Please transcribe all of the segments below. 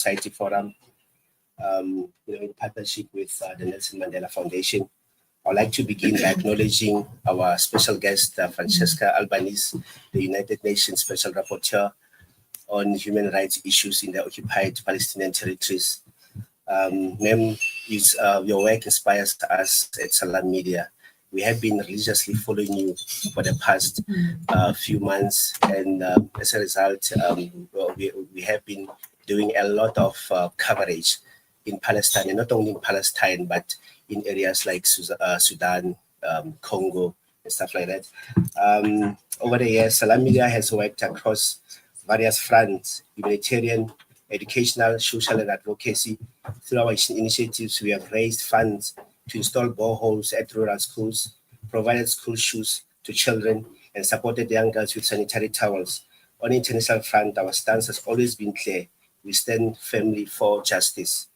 Society Forum, in partnership with the Nelson Mandela Foundation. I'd like to begin by acknowledging our special guest, Francesca Albanese, the United Nations Special Rapporteur on Human Rights Issues in the Occupied Palestinian Territories. Ma'am, your work inspires us at Salam Media. We have been religiously following you for the past few months, and as a result, we have been doing a lot of coverage in Palestine, and not only in Palestine, but in areas like Sudan, Congo, and stuff like that. Over the years, Salam Media has worked across various fronts: humanitarian, educational, social, and advocacy. Through our initiatives, we have raised funds to install boreholes at rural schools, provided school shoes to children, and supported young girls with sanitary towels. On the international front, our stance has always been clear. We stand firmly for justice.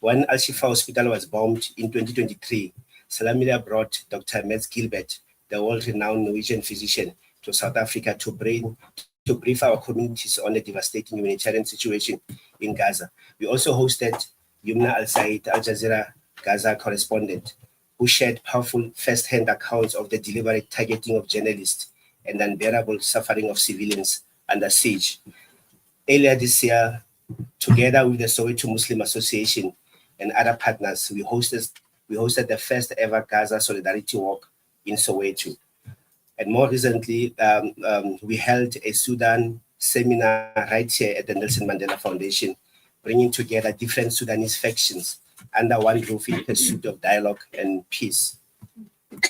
When Al-Shifa Hospital was bombed in 2023, Salam Media brought Dr. Metz Gilbert, the world-renowned Norwegian physician, to South Africa to brief our communities on the devastating humanitarian situation in Gaza. We also hosted Yumna Al-Said, Al Jazeera Gaza correspondent, who shared powerful first-hand accounts of the deliberate targeting of journalists and unbearable suffering of civilians under siege. Earlier this year, together with the Soweto Muslim Association and other partners, we hosted the first ever Gaza Solidarity Walk in Soweto. And more recently, we held a Sudan seminar right here at the Nelson Mandela Foundation, bringing together different Sudanese factions under one roof in pursuit of dialogue and peace.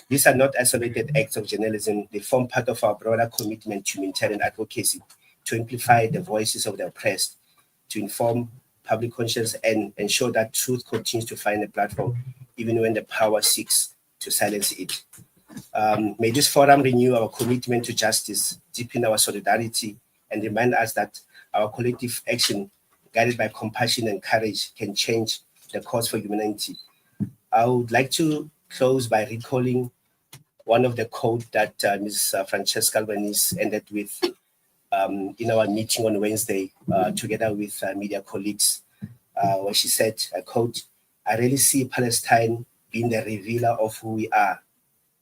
These are not isolated acts of journalism. They form part of our broader commitment to humanitarian advocacy, to amplify the voices of the oppressed, to inform public conscience, and ensure that truth continues to find a platform, even when the power seeks to silence it. May this forum renew our commitment to justice, deepen our solidarity, and remind us that our collective action, guided by compassion and courage, can change the course for humanity. I would like to close by recalling one of the quotes that Ms. Francesca Albanese ended with in our meeting on Wednesday, together with media colleagues, where she said, I quote, "I really see Palestine being the revealer of who we are.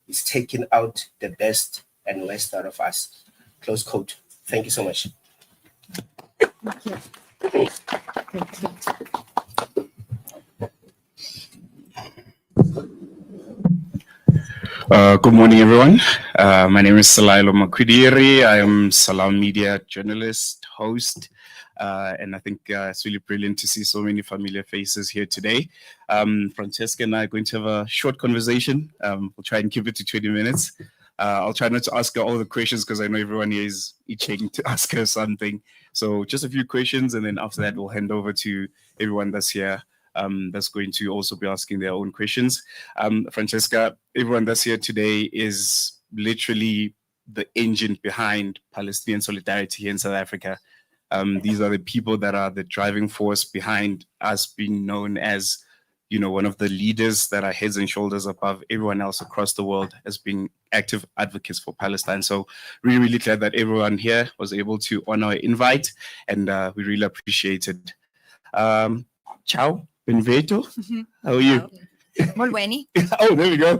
It's taking out the best and worst out of us." Close quote. Thank you so much. Thank you. Good morning, everyone. My name is Salailo Makwidiri. I am Salam Media journalist, host, and I think it's really brilliant to see so many familiar faces here today. Francesca and I are going to have a short conversation. We'll try and keep it to 20 minutes. I'll try not to ask her all the questions because I know everyone here is itching to ask her something. So just a few questions, and then after that, we'll hand over to everyone that's here. That's going to also be asking their own questions. Francesca, everyone that's here today is literally the engine behind Palestinian solidarity here in South Africa. These are the people that are the driving force behind us being known as, one of the leaders that are heads and shoulders above everyone else across the world as being active advocates for Palestine. So really, really glad that everyone here was able to honor our invite, and we really appreciate it. Ciao. Benvenuto. How are you? Molweni. Oh, there we go.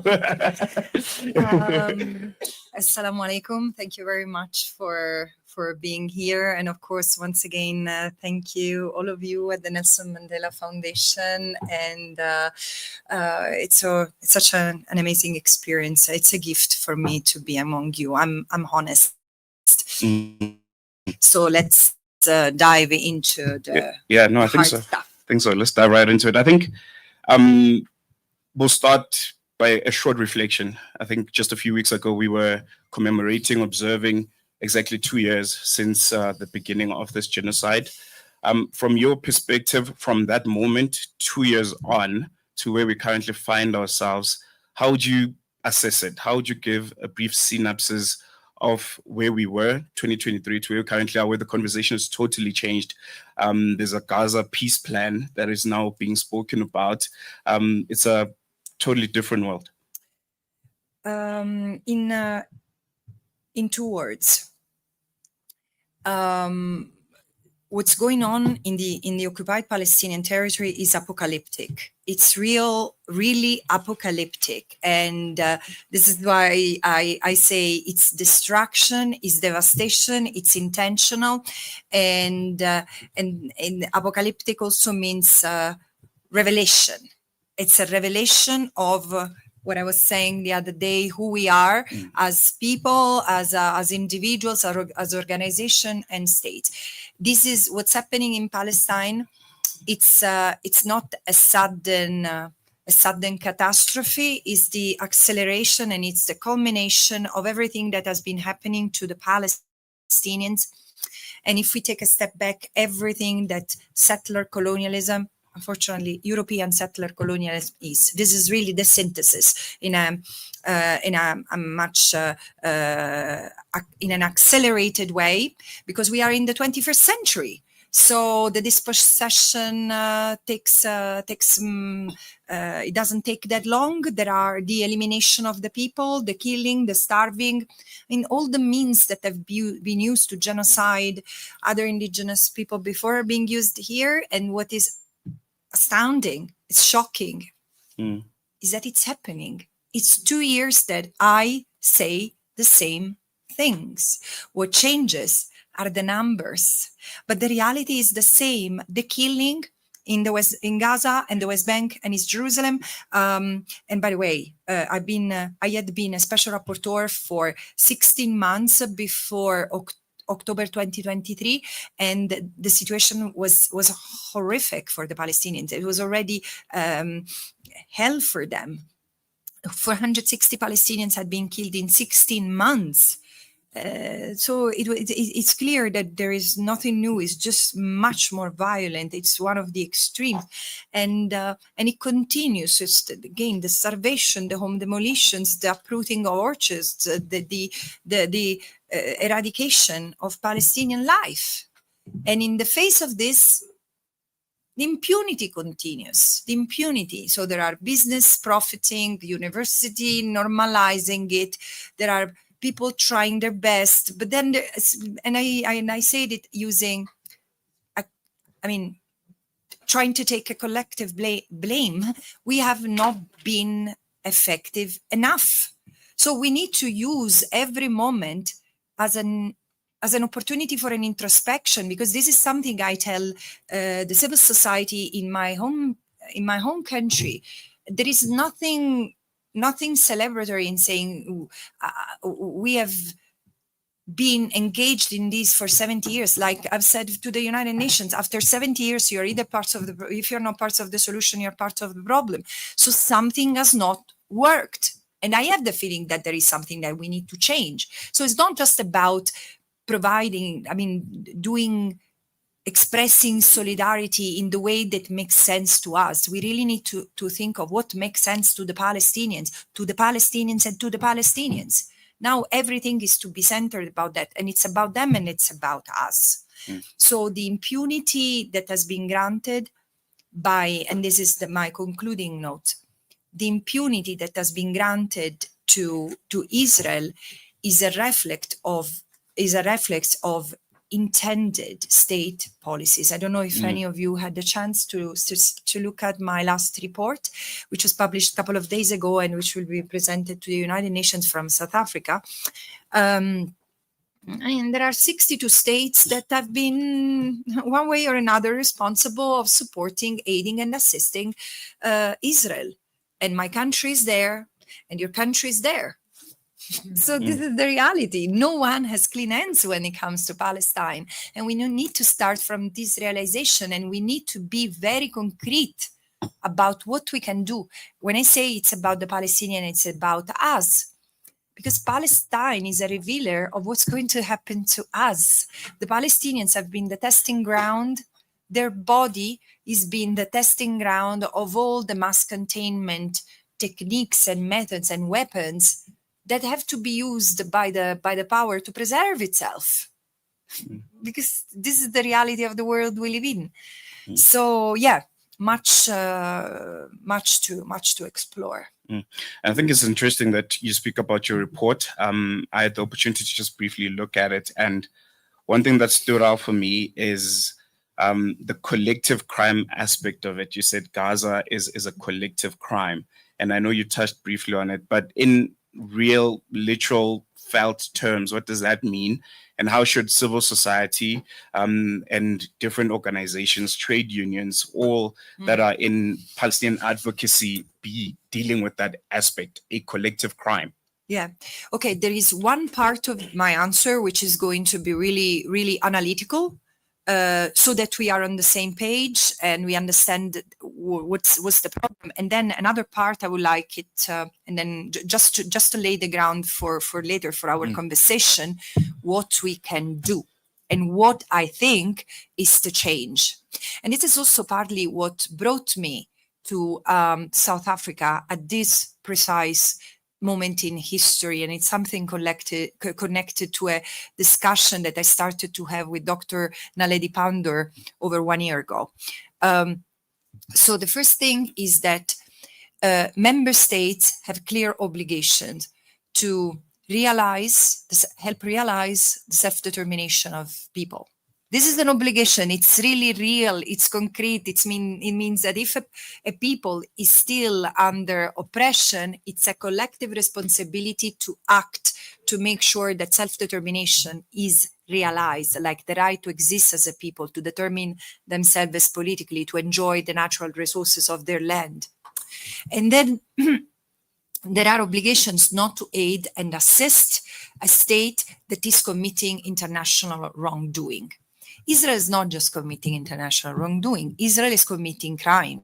Assalamu alaikum. Thank you very much for being here. And of course, once again, thank you, all of you at the Nelson Mandela Foundation. And it's such an amazing experience. It's a gift for me to be among you. I'm honest. So let's dive into the I think so. stuff. So let's dive right into it. I think we'll start by a short reflection. I think just a few weeks ago, we were observing exactly 2 years since the beginning of this genocide. From your perspective, from that moment, 2 years on to where we currently find ourselves, how would you assess it? How would you give a brief synopsis of where we were, 2023, to where we currently are, where the conversation has totally changed? There's a Gaza peace plan that is now being spoken about. It's a totally different world. In 2 words, what's going on in the occupied Palestinian territory is apocalyptic. It's really apocalyptic, and this is why I say it's destruction, it's devastation, it's intentional, and apocalyptic also means revelation. It's a revelation of what I was saying the other day, who we are as people, as individuals, as organization and state. This is what's happening in Palestine. It's not a sudden catastrophe. It's the acceleration and it's the culmination of everything that has been happening to the Palestinians. And if we take a step back, everything that settler colonialism, unfortunately, European settler colonialism is. This is really the synthesis in an accelerated way, because we are in the 21st century. So the dispossession it doesn't take that long. There are the elimination of the people, the killing, the starving, all the means that have been used to genocide other indigenous people before are being used here. And what is astounding, it's shocking, is that it's happening. It's 2 years that I say the same things. What changes are the numbers, but the reality is the same. The killing in Gaza and the West Bank and East Jerusalem. And by the way, I had been a special rapporteur for 16 months before October 2023, and the situation was horrific for the Palestinians. It was already hell for them. 460 Palestinians had been killed in 16 months. So it's clear that there is nothing new. It's just much more violent. It's one of the extremes, and it continues. It's again the starvation, the home demolitions, the uprooting of orchards, the eradication of Palestinian life. And in the face of this, the impunity continues. The impunity. So there are business profiting, the university normalizing it. There are people trying their best, but then I said it using, trying to take a collective blame. We have not been effective enough. So we need to use every moment as an opportunity for an introspection, because this is something I tell the civil society in my home country. There is nothing celebratory in saying we have been engaged in this for 70 years. Like I've said to the United Nations, after 70 years, you're either if you're not part of the solution, you're part of the problem. So something has not worked. And I have the feeling that there is something that we need to change. So it's not just about expressing solidarity in the way that makes sense to us. We really need to think of what makes sense to the Palestinians and to the Palestinians. Now everything is to be centered about that, and it's about them and it's about us. So the impunity that has been granted and this is my concluding note, the impunity that has been granted to Israel is a reflex of intended state policies. I don't know if any of you had the chance to look at my last report, which was published a couple of days ago and which will be presented to the United Nations from South Africa. And there are 62 states that have been one way or another responsible of supporting, aiding and assisting Israel. And my country is there and your country is there. So this is the reality. No one has clean hands when it comes to Palestine. And we need to start from this realization, and we need to be very concrete about what we can do. When I say it's about the Palestinian, it's about us. Because Palestine is a revealer of what's going to happen to us. The Palestinians have been the testing ground. Their body is being the testing ground of all the mass containment techniques and methods and weapons that have to be used by the power to preserve itself, because this is the reality of the world we live in. So yeah, much to explore. I think it's interesting that you speak about your report. I had the opportunity to just briefly look at it, and one thing that stood out for me is the collective crime aspect of it. You said Gaza is a collective crime. And I know you touched briefly on it, but in real, literal, felt terms, what does that mean? And how should civil society and different organizations, trade unions, all that are in Palestinian advocacy be dealing with that aspect, a collective crime? Yeah. Okay. There is one part of my answer which is going to be really, really analytical, so that we are on the same page and we understand what's the problem. And then another part I would like it, and then just to lay the ground for later for our conversation, what we can do and what I think is the change. And this is also partly what brought me to South Africa at this precise moment in history, and it's something connected to a discussion that I started to have with Dr. Naledi Pandor over 1 year ago. So the first thing is that member states have clear obligations to help realize the self-determination of people. This is an obligation. It's really real. It's concrete. It means that if a people is still under oppression, it's a collective responsibility to act to make sure that self-determination is realized, like the right to exist as a people, to determine themselves politically, to enjoy the natural resources of their land. And then there are obligations not to aid and assist a state that is committing international wrongdoing. Israel is not just committing international wrongdoing. Israel is committing crimes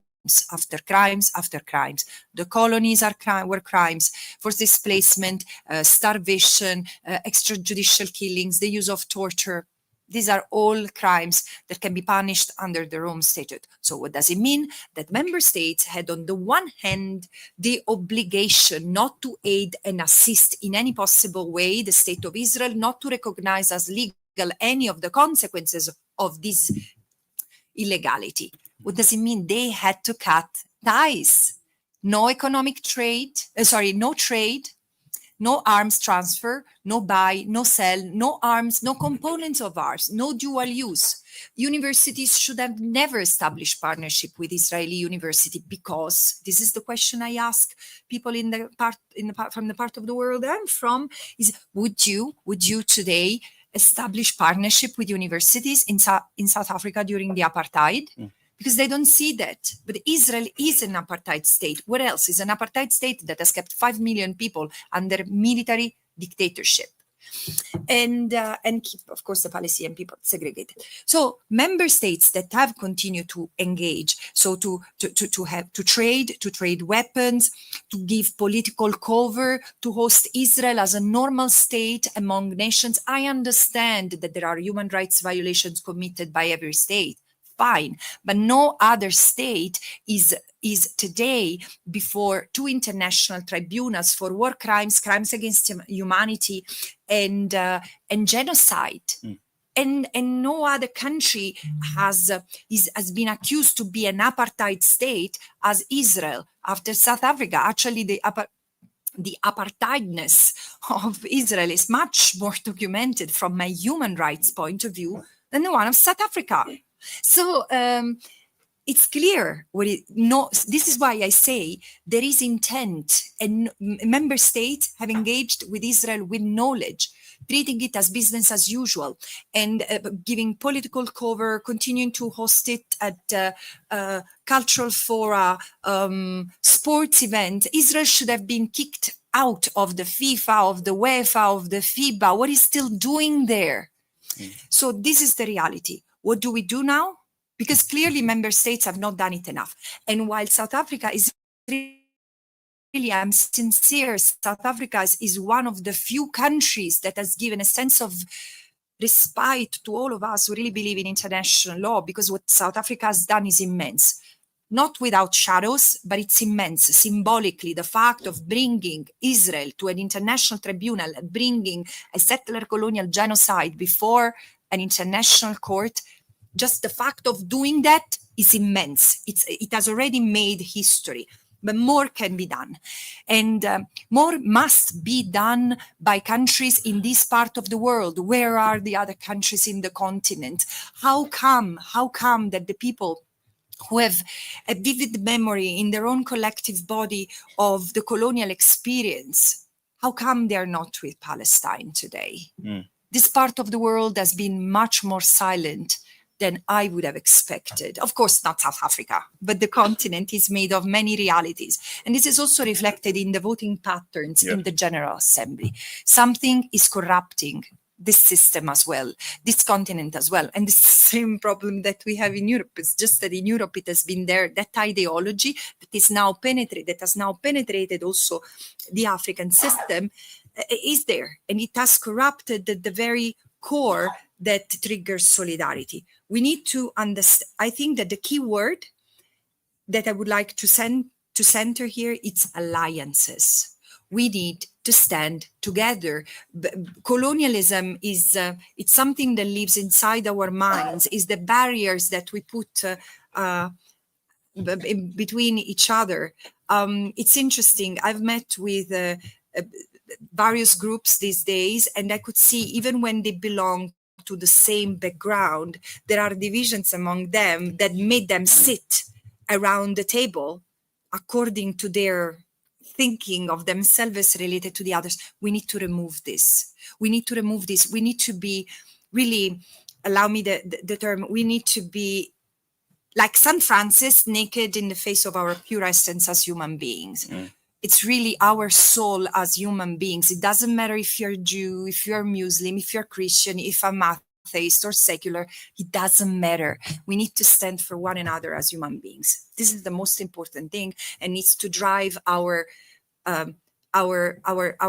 after crimes after crimes. The colonies were crimes, forced displacement, starvation, extrajudicial killings, the use of torture. These are all crimes that can be punished under the Rome Statute. So what does it mean? That member states had, on the one hand, the obligation not to aid and assist in any possible way the state of Israel, not to recognize as legal any of the consequences of this illegality. What does it mean? They had to cut ties. No economic trade, no trade, no arms transfer, no buy, no sell, no arms, no components of arms, no dual use. Universities should have never established partnership with Israeli university, because this is the question I ask people from the part of the world I'm from, is would you today establish partnership with universities in South Africa during the apartheid? Because they don't see that. But Israel is an apartheid state. What else? Is an apartheid state that has kept 5 million people under military dictatorship, and keep, of course, the Palestinian people segregated. So member states that have continued to engage, so to trade weapons, to give political cover, to host Israel as a normal state among nations. I understand that there are human rights violations committed by every state. Fine, but no other state is today before two international tribunals for war crimes, crimes against humanity, and genocide. And no other country has been accused to be an apartheid state as Israel after South Africa. Actually, the apartheidness of Israel is much more documented from a human rights point of view than the one of South Africa. So it's clear this is why I say there is intent, and member states have engaged with Israel with knowledge, treating it as business as usual, and giving political cover, continuing to host it at cultural fora, sports events. Israel should have been kicked out of the FIFA, of the UEFA, of the FIBA. What is still doing there? So this is the reality. What do we do now? Because clearly member states have not done it enough. And while South Africa is really, I'm sincere, South Africa is one of the few countries that has given a sense of respite to all of us who really believe in international law, because what South Africa has done is immense. Not without shadows, but it's immense. Symbolically, the fact of bringing Israel to an international tribunal, bringing a settler colonial genocide before an international court, just the fact of doing that is immense. It has already made history. But more can be done. And more must be done by countries in this part of the world. Where are the other countries in the continent? How come that the people who have a vivid memory in their own collective body of the colonial experience, how come they are not with Palestine today? This part of the world has been much more silent than I would have expected. Of course, not South Africa, but the continent is made of many realities. And this is also reflected in the voting patterns in the General Assembly. Something is corrupting this system as well, this continent as well. And the same problem that we have in Europe. It's just that in Europe it has been there, that ideology that has now penetrated also the African system is there. And it has corrupted the very core that triggers solidarity. We need to understand. I think that the key word that I would like to center here, it's alliances. We need to stand together. Colonialism is it's something that lives inside our minds, is the barriers that we put between each other. It's interesting. I've met with various groups these days, and I could see even when they belong to the same background, there are divisions among them that made them sit around the table according to their thinking of themselves related to the others. We need to remove this. We need to be really, allow me the term, we need to be like St. Francis, naked in the face of our pure essence as human beings. It's really our soul as human beings. It doesn't matter if you're Jew, if you're Muslim, if you're Christian, if I'm atheist or secular, it doesn't matter. We need to stand for one another as human beings. This is the most important thing, and needs to drive our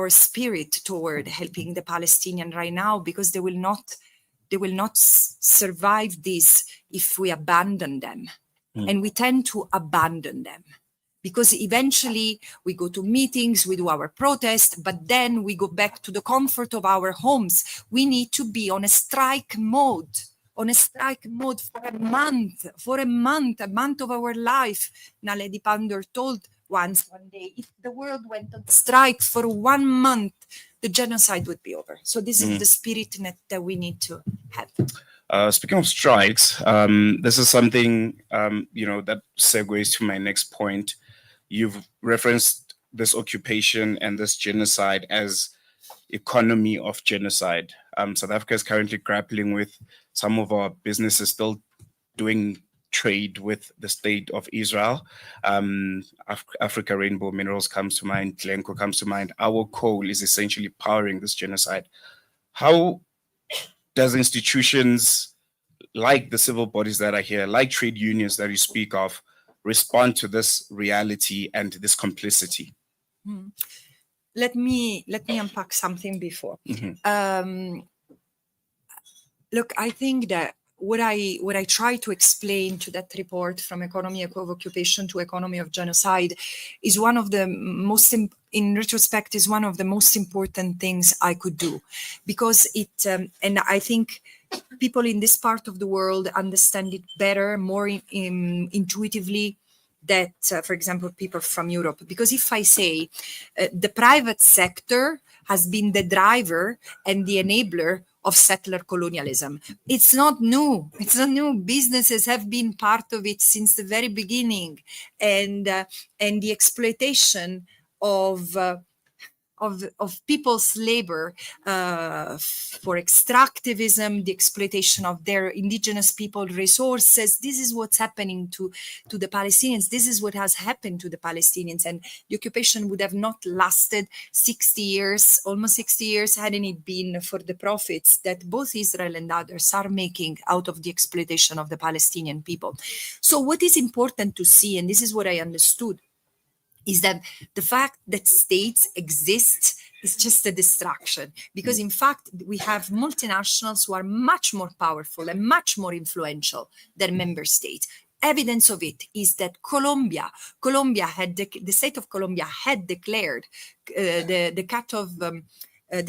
spirit toward helping the Palestinian right now, because they will not survive this if we abandon them. And we tend to abandon them, because eventually we go to meetings, we do our protest, but then we go back to the comfort of our homes. We need to be on a strike mode for a month of our life. Naledi Pandor told one day, if the world went on strike for 1 month, the genocide would be over. So this is the spirit that we need to have. Speaking of strikes, this is something, that segues to my next point. You've referenced this occupation and this genocide as economy of genocide. South Africa is currently grappling with some of our businesses still doing trade with the state of Israel. Africa Rainbow Minerals comes to mind, Glencore comes to mind. Our coal is essentially powering this genocide. How does institutions like the civil bodies that are here, like trade unions that you speak of, respond to this reality and this complicity? Let me unpack something before. Look, I think that what I try to explain to that report, from economy of occupation to economy of genocide, is one of the most, in retrospect, is one of the most important things I could do, because it, and I think people in this part of the world understand it better, more intuitively, that, for example, people from Europe. Because if I say the private sector has been the driver and the enabler of settler colonialism, it's not new. It's not new. Businesses have been part of it since the very beginning, and the exploitation of people's labor for extractivism, the exploitation of their indigenous people resources. This is what's happening to the Palestinians. This is what has happened to the Palestinians. And the occupation would have not lasted 60 years, almost 60 years, hadn't it been for the profits that both Israel and others are making out of the exploitation of the Palestinian people. So what is important to see, and this is what I understood, is that the fact that states exist is just a distraction, because in fact we have multinationals who are much more powerful and much more influential than member states. Evidence of it is that Colombia had the state of Colombia had declared the cut of the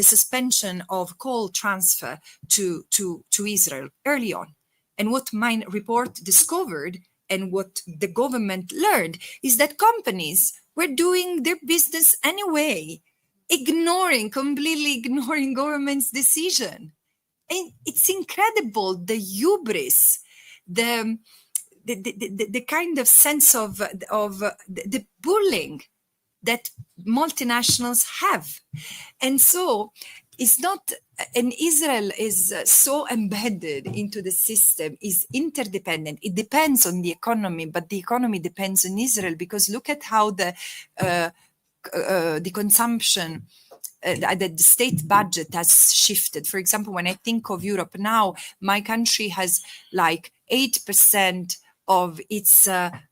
suspension of coal transfer to Israel early on. And what my report discovered, and what the government learned is that companies were doing their business anyway, completely ignoring government's decision. And it's incredible, the hubris, the kind of sense of the bullying that multinationals have. And so it's not, and Israel is so embedded into the system, is interdependent. It depends on the economy, but the economy depends on Israel, because look at how the consumption, the state budget has shifted. For example, when I think of Europe now, my country has like 8% of its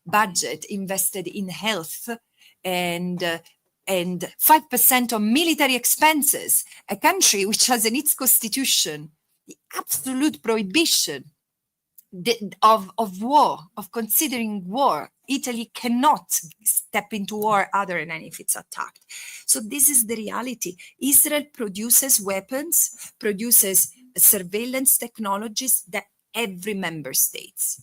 budget invested in health, and 5% on military expenses. A country which has in its constitution the absolute prohibition of war, of considering war. Italy cannot step into war other than if it's attacked. So this is the reality. Israel produces weapons, produces surveillance technologies that every member states,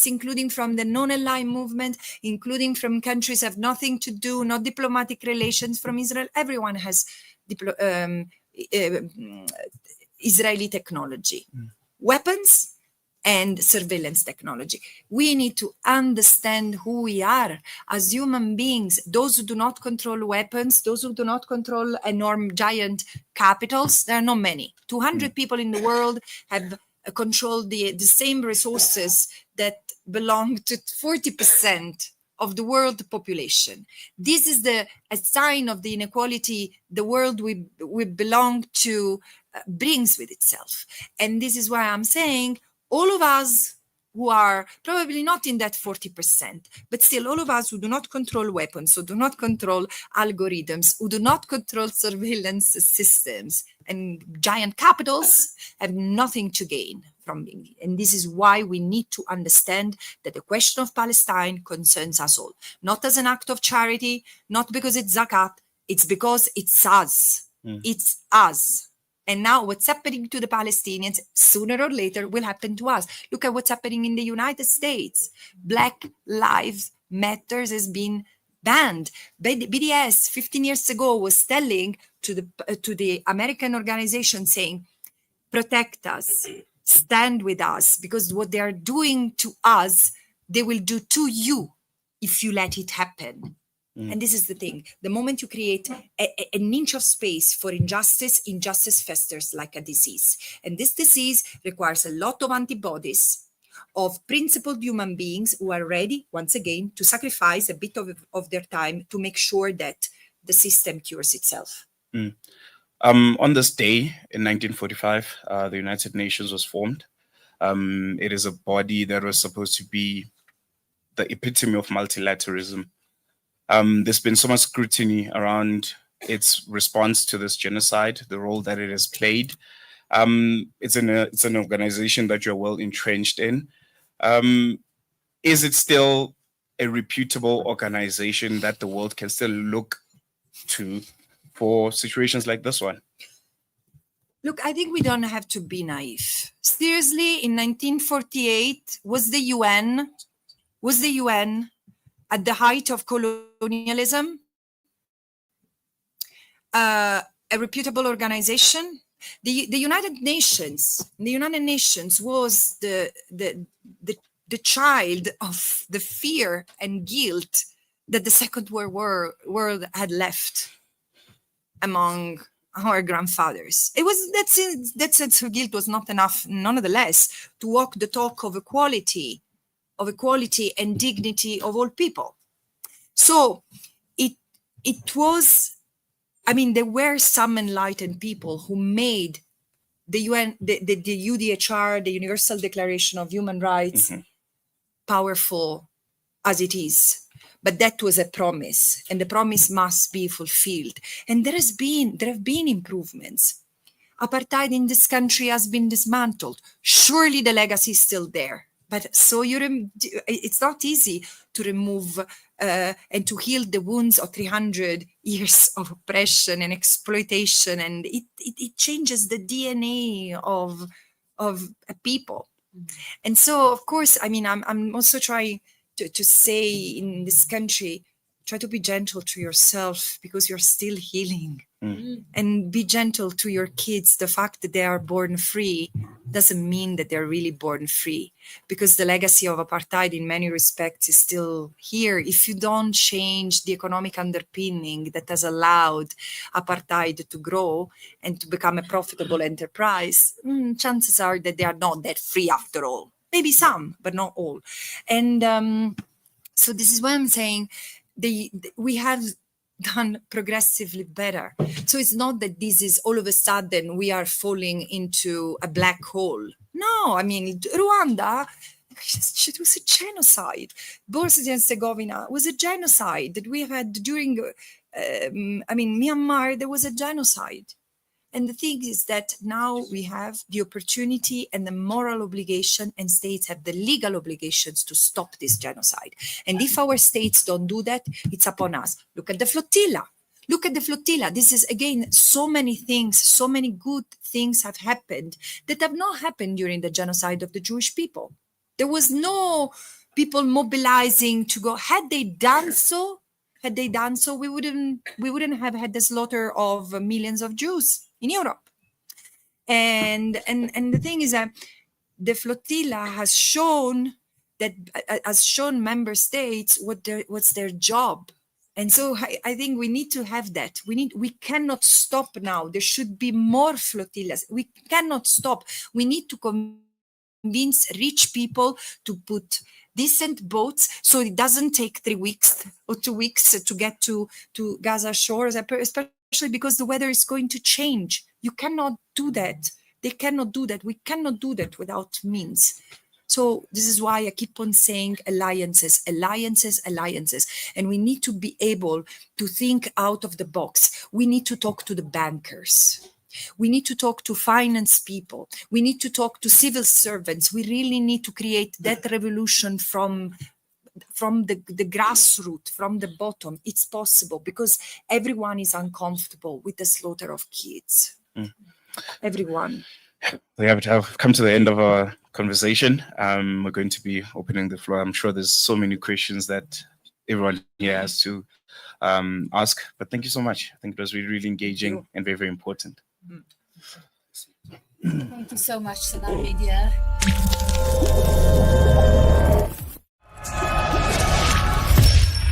including from the non-aligned movement, including from countries have nothing to do, not diplomatic relations from Israel, everyone has Israeli technology. Weapons and surveillance technology. We need to understand who we are as human beings. Those who do not control weapons, those who do not control enormous giant capitals, there are not many. 200 people in the world have controlled the same resources that belong to 40% of the world population. This is a sign of the inequality the world we belong to brings with itself. And this is why I'm saying all of us who are probably not in that 40%, but still all of us who do not control weapons, who do not control algorithms, who do not control surveillance systems and giant capitals have nothing to gain from being. And this is why we need to understand that the question of Palestine concerns us all, not as an act of charity, not because it's zakat, it's because it's us. It's us. And now what's happening to the Palestinians, sooner or later, will happen to us. Look at what's happening in the United States. Black Lives Matter has been banned. BDS 15 years ago was telling to the American organization, saying, protect us, stand with us, because what they are doing to us, they will do to you if you let it happen. And this is the thing. The moment you create an inch of space for injustice, injustice festers like a disease. And this disease requires a lot of antibodies, of principled human beings who are ready, once again, to sacrifice a bit of their time to make sure that the system cures itself. On this day in 1945, the United Nations was formed. It is a body that was supposed to be the epitome of multilateralism. There's been so much scrutiny around its response to this genocide, the role that it has played. It's an organization that you're well entrenched in. Is it still a reputable organization that the world can still look to for situations like this one? Look, I think we don't have to be naive. Seriously, in 1948, was the UN at the height of colonialism a reputable organization? The United Nations was the child of the fear and guilt that the Second World War had left among our grandfathers. It was that sense of guilt was not enough, nonetheless, to walk the talk of equality and dignity of all people. So it was, I mean, there were some enlightened people who made the UN, the UDHR, the Universal Declaration of Human Rights, powerful as it is. But that was a promise, and the promise must be fulfilled. And there have been improvements. Apartheid in this country has been dismantled. Surely the legacy is still there. But so it's not easy to remove and to heal the wounds of 300 years of oppression and exploitation. And it changes the DNA of a people. And so, of course, I mean, I'm also trying to say in this country, try to be gentle to yourself because you're still healing. And be gentle to your kids. The fact that they are born free doesn't mean that they're really born free, because the legacy of apartheid in many respects is still here. If you don't change the economic underpinning that has allowed apartheid to grow and to become a profitable enterprise, chances are that they are not that free after all. Maybe some, but not all. And so this is why I'm saying we have done progressively better. So it's not that this is all of a sudden we are falling into a black hole. No, I mean, Rwanda, it was a genocide. Bosnia and Herzegovina was a genocide that we have had during, Myanmar, there was a genocide. And the thing is that now we have the opportunity and the moral obligation, and states have the legal obligations to stop this genocide. And if our states don't do that, it's upon us. Look at the flotilla. Look at the flotilla. This is, again, so many things, so many good things have happened that have not happened during the genocide of the Jewish people. There was no people mobilizing to go. Had they done so, we wouldn't have had the slaughter of millions of Jews in Europe. And the thing is that the flotilla has shown member states what's their job. And so I think we need to have that. We cannot stop now. There should be more flotillas. We cannot stop. We need to convince rich people to put decent boats so it doesn't take 3 weeks or 2 weeks to get to Gaza shores, especially because the weather is going to change. You cannot do that. They cannot do that. We cannot do that without means. So this is why I keep on saying alliances. And we need to be able to think out of the box. We need to talk to the bankers. We need to talk to finance people. We need to talk to civil servants. We really need to create that revolution from the grassroots, from the bottom. It's possible because everyone is uncomfortable with the slaughter of kids. Everyone. We have come to the end of our conversation. We're going to be opening the floor. I'm sure there's so many questions that everyone here has to ask. But thank you so much. I think it was really, really engaging and very, very important. Thank you so much, Salam Media.